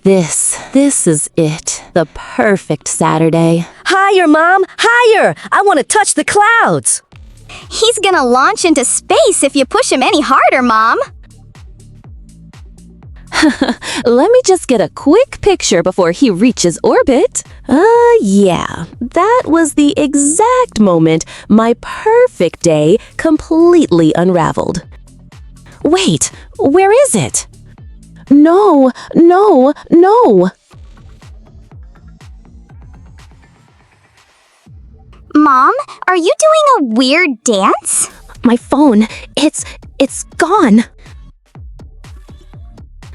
This is it. The perfect Saturday. Higher, Mom! Higher! I want to touch the clouds! He's gonna launch into space if you push him any harder, Mom. Let me just get a quick picture before he reaches orbit. Yeah. That was the exact moment my perfect day completely unraveled. Wait, where is it? No. Mom, are you doing a weird dance? My phone, it's gone.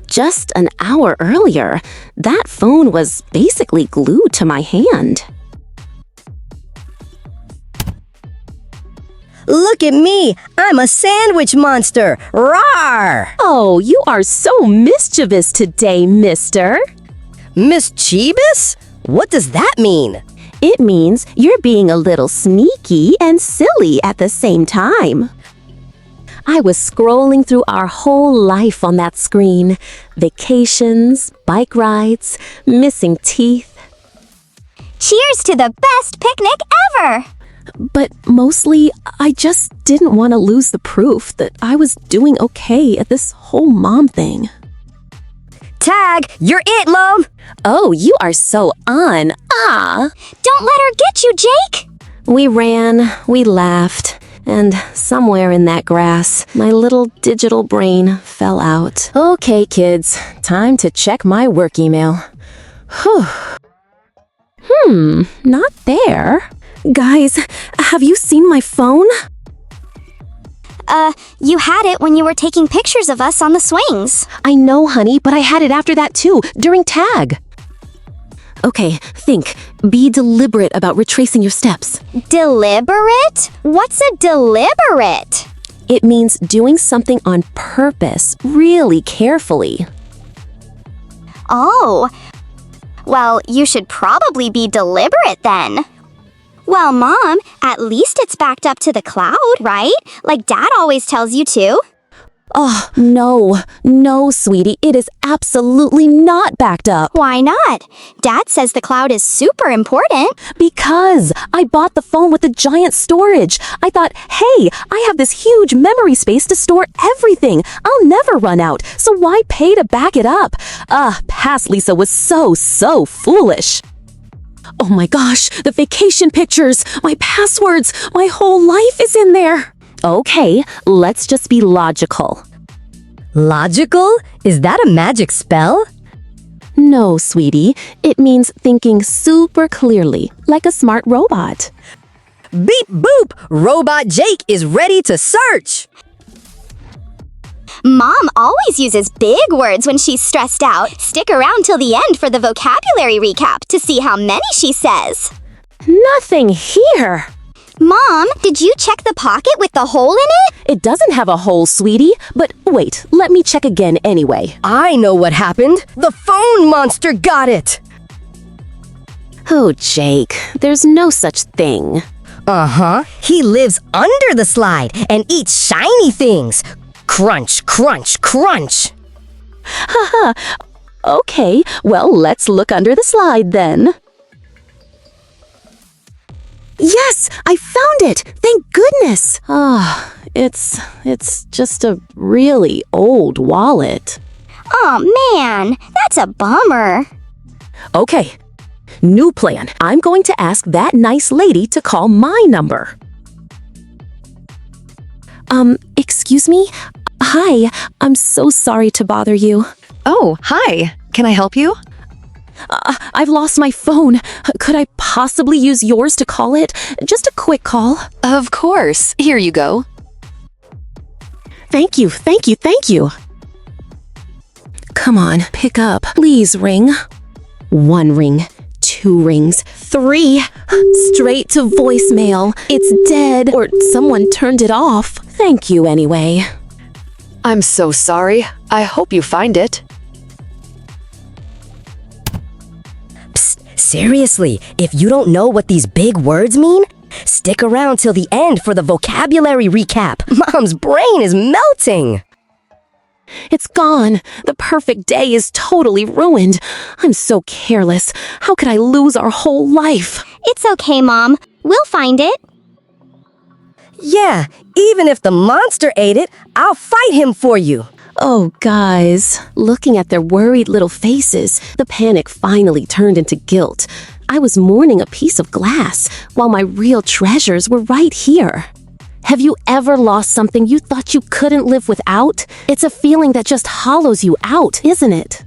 Just an hour earlier, that phone was basically glued to my hand. Look at me! I'm a sandwich monster! Rawr! Oh, you are so mischievous today, mister. Mischievous? What does that mean? It means you're being a little sneaky and silly at the same time. I was scrolling through our whole life on that screen. Vacations, bike rides, missing teeth. Cheers to the best picnic ever! But mostly, I just didn't want to lose the proof that I was doing okay at this whole mom thing. Tag, you're it, Mom! Oh, you are so on. Don't let her get you, Jake! We ran, we laughed, and somewhere in that grass, my little digital brain fell out. Okay, kids, time to check my work email. Not there. Guys, have you seen my phone? You had it when you were taking pictures of us on the swings. I know, honey, but I had it after that too, during tag. Okay, think. Be deliberate about retracing your steps. Deliberate? What's a deliberate? It means doing something on purpose, really carefully. Oh. Well, you should probably be deliberate then. Well, Mom, at least it's backed up to the cloud, right? Like Dad always tells you to. Oh, no, sweetie, it is absolutely not backed up. Why not? Dad says the cloud is super important. Because I bought the phone with the giant storage. I thought, hey, I have this huge memory space to store everything. I'll never run out, so why pay to back it up? Past Lisa was so foolish. Oh my gosh, the vacation pictures, my passwords, my whole life is in there. Okay, let's just be logical. Logical? Is that a magic spell? No, sweetie. It means thinking super clearly, like a smart robot. Beep boop! Robot Jake is ready to search! Mom always uses big words when she's stressed out. Stick around till the end for the vocabulary recap to see how many she says. Nothing here. Mom, did you check the pocket with the hole in it? It doesn't have a hole, sweetie. But wait, let me check again anyway. I know what happened. The phone monster got it! Oh, Jake, there's no such thing. Uh-huh. He lives under the slide and eats shiny things. Crunch, crunch, crunch. Haha. Okay, well, let's look under the slide then. Yes, I found it! Thank goodness! It's just a really old wallet. Oh man, that's a bummer. Okay, new plan. I'm going to ask that nice lady to call my number. Excuse me? Hi, I'm so sorry to bother you. Oh, hi. Can I help you? I've lost my phone. Could I possibly use yours to call it? Just a quick call. Of course. Here you go. Thank you. Come on, pick up. Please ring. 1 ring, 2 rings, 3. Straight to voicemail. It's dead, or someone turned it off. Thank you anyway. I'm so sorry. I hope you find it. Seriously, if you don't know what these big words mean, stick around till the end for the vocabulary recap. Mom's brain is melting. It's gone. The perfect day is totally ruined. I'm so careless. How could I lose our whole life? It's okay, Mom. We'll find it. Yeah, even if the monster ate it, I'll fight him for you. Oh, guys. Looking at their worried little faces, the panic finally turned into guilt. I was mourning a piece of glass, while my real treasures were right here. Have you ever lost something you thought you couldn't live without? It's a feeling that just hollows you out, isn't it?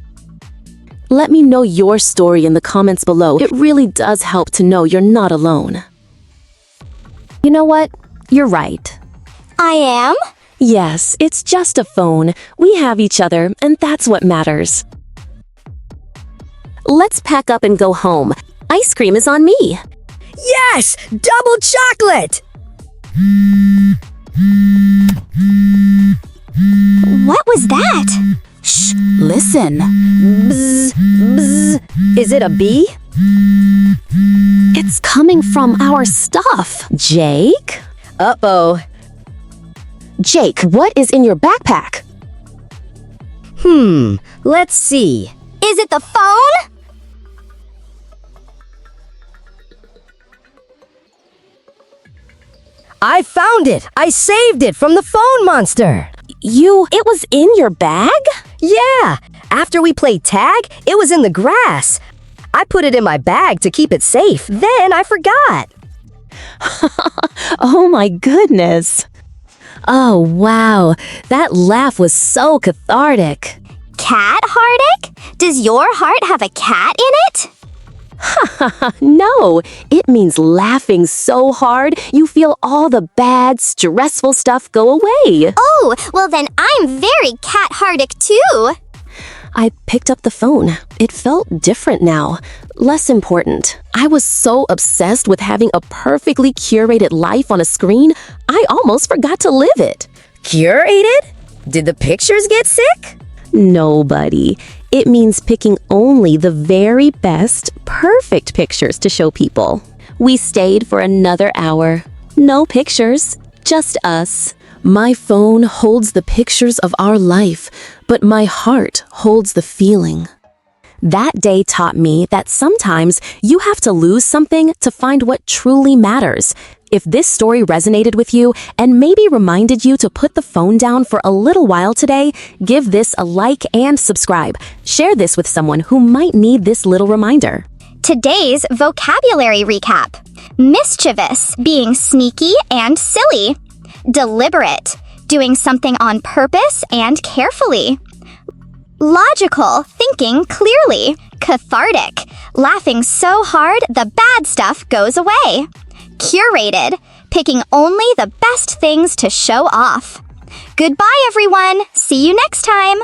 Let me know your story in the comments below. It really does help to know you're not alone. You know what? You're right. I am? Yes, it's just a phone. We have each other, and that's what matters. Let's pack up and go home. Ice cream is on me. Yes! Double chocolate! What was that? Shh, listen. Bzz, bzz. Is it a bee? It's coming from our stuff. Jake? Uh-oh. Jake, what is in your backpack? Let's see. Is it the phone? I found it! I saved it from the phone monster! It was in your bag? Yeah! After we played tag, it was in the grass. I put it in my bag to keep it safe. Then I forgot. Oh my goodness. Oh wow, that laugh was so cathartic. Cathartic? Does your heart have a cat in it? No, it means laughing so hard you feel all the bad, stressful stuff go away. Oh, well then I'm very cat-heartic too. I picked up the phone. It felt different now, less important. I was so obsessed with having a perfectly curated life on a screen, I almost forgot to live it. Curated? Did the pictures get sick? Nobody. It means picking only the very best, perfect pictures to show people. We stayed for another hour. No pictures, just us. My phone holds the pictures of our life, but my heart holds the feeling. That day taught me that sometimes you have to lose something to find what truly matters. If this story resonated with you and maybe reminded you to put the phone down for a little while today, give this a like and subscribe. Share this with someone who might need this little reminder. Today's vocabulary recap. Mischievous, being sneaky and silly. Deliberate, doing something on purpose and carefully. Logical, thinking clearly. Cathartic, laughing so hard the bad stuff goes away. Curated, picking only the best things to show off. Goodbye, everyone. See you next time.